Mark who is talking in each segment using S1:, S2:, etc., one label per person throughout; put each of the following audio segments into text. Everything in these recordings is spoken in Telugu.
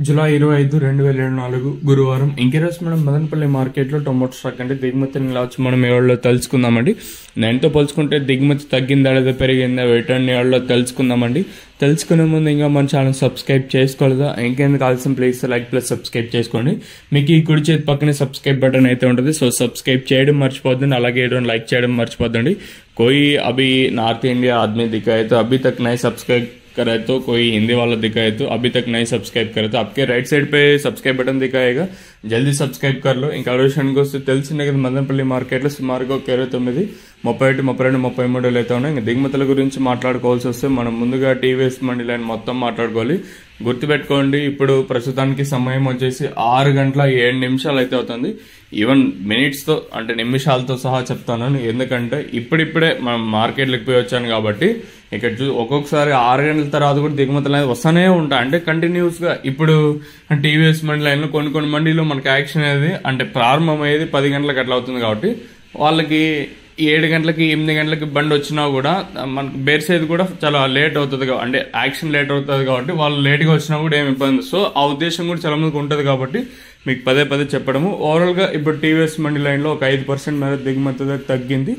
S1: జూలై 25, 2024 గురువారం. ఇంకెరోజు మనం మదనపల్లి మార్కెట్లో టొమాటో స్టాక్ అంటే దిగుమతిని ఇలా వచ్చి మనం ఏళ్ళలో తెలుసుకుందామండి. నేనుతో పోల్చుకుంటే దిగుమతి తగ్గిందా లేదా పెరిగిందా రిటర్న్ ఏళ్ళలో తెలుసుకుందామండి. తెలుసుకునే ముందు ఇంకా మన ఛానల్ సబ్స్క్రైబ్ చేసుకోలేదా? ఇంకెందుకు కావాల్సిన ప్లీజ్ లైక్ ప్లస్ సబ్స్క్రైబ్ చేసుకోండి. మీకు ఈ కుడి చేతి పక్కనే సబ్స్క్రైబ్ బటన్ అయితే ఉంటుంది. సో సబ్స్క్రైబ్ చేయడం మర్చిపోద్దండి, అలాగే లైక్ చేయడం మర్చిపోద్దండి. कोई अभी नॉर्थ इंडिया आदमी दिखा है तो अभी तक नहीं सब्सक्राइब करे तो कोई हिंदी वाला दिखा है तो अभी तक नहीं सब्सक्राइब करे तो आपके राइट साइड पे सब्सक्राइब बटन दिखाएगा, जल्दी सब्सक्राइब कर लो. ఇంకా విషయానికి వస్తే తెలిసిందే కదా, మదనపల్లి మార్కెట్లో సుమారుగా 29, 31, 32, 33 అయితే ఉన్నాయి. ఇంకా దిగుమతుల గురించి మాట్లాడుకోవాల్సి వస్తే మనం ముందుగా టీవీఎస్ మండి లైన్ మొత్తం మాట్లాడుకోవాలి. గుర్తుపెట్టుకోండి, ఇప్పుడు ప్రస్తుతానికి సమయం వచ్చేసి 6 గంటల 7 నిమిషాలు అయితే అవుతుంది. ఈవెన్ మినిట్స్తో అంటే నిమిషాలతో సహా చెప్తాను, ఎందుకంటే ఇప్పుడిప్పుడే మనం మార్కెట్లోకి పోయి వచ్చాను కాబట్టి ఇక్కడ ఒక్కొక్కసారి 6 గంటల తర్వాత కూడా దిగుమతులు అనేది వస్తూనే ఉంటాయి. అంటే కంటిన్యూస్గా ఇప్పుడు టీవీఎస్ మండి లైన్లో కొన్ని మండీలో మనకి యాక్షన్ అనేది అంటే ప్రారంభం అయ్యేది 10 గంటలకు అట్లా అవుతుంది కాబట్టి వాళ్ళకి 7 గంటలకి 8 గంటలకి బండి వచ్చినా కూడా మనకు బేర్సేది కూడా చాలా లేట్ అవుతుంది, అంటే యాక్షన్ లేట్ అవుతుంది కాబట్టి వాళ్ళు లేట్గా వచ్చినా కూడా ఏమి ఇబ్బంది. సో ఆ ఉద్దేశం కూడా చాలా మందికి ఉంటుంది కాబట్టి మీకు పదే చెప్పడము. ఓవరాల్గా ఇప్పుడు టీవీఎస్ మండి లైన్లో ఒక 5% మేర దిగుమతి తగ్గింది.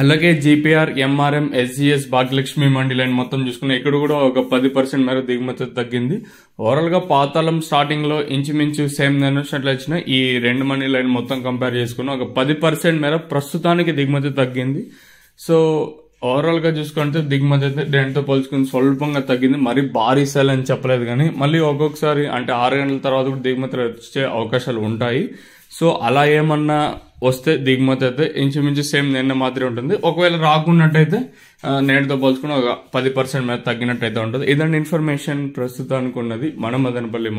S1: అలాగే జీపీఆర్, ఎంఆర్ఎం, ఎస్జీఎస్, భాగ్యలక్ష్మి మండి లైన్ మొత్తం చూసుకున్నా ఇక్కడ కూడా ఒక 10% మేర దిగుమతి తగ్గింది. ఓవరాల్ గా పాతాళం స్టార్టింగ్ లో ఇంచుమించు సేమ్ అట్లా వచ్చిన ఈ రెండు మండి లైన్ మొత్తం కంపేర్ చేసుకున్నా ఒక 10% మేర ప్రస్తుతానికి దిగుమతి తగ్గింది. సో ఓవరాల్ గా చూసుకుంటే దిగుమతి అయితే దేనితో పోల్చుకుని స్వల్పంగా తగ్గింది, మరి భారీ సేల్ అని చెప్పలేదు. కానీ మళ్ళీ ఒక్కొక్కసారి అంటే 6 గంటల తర్వాత కూడా దిగుమతులు వచ్చే అవకాశాలు ఉంటాయి. సో అలా ఏమన్నా వస్తే దిగుమతి అయితే ఇంచుమించు సేమ్ నిన్న మాత్రమే ఉంటుంది. ఒకవేళ రాకున్నట్టయితే నేటితో పోల్చుకుని ఒక 10% మీద తగ్గినట్టయితే ఉంటుంది. ఇదండి ఇన్ఫర్మేషన్ ప్రస్తుతానికి ఉన్నది మన మదనపల్లి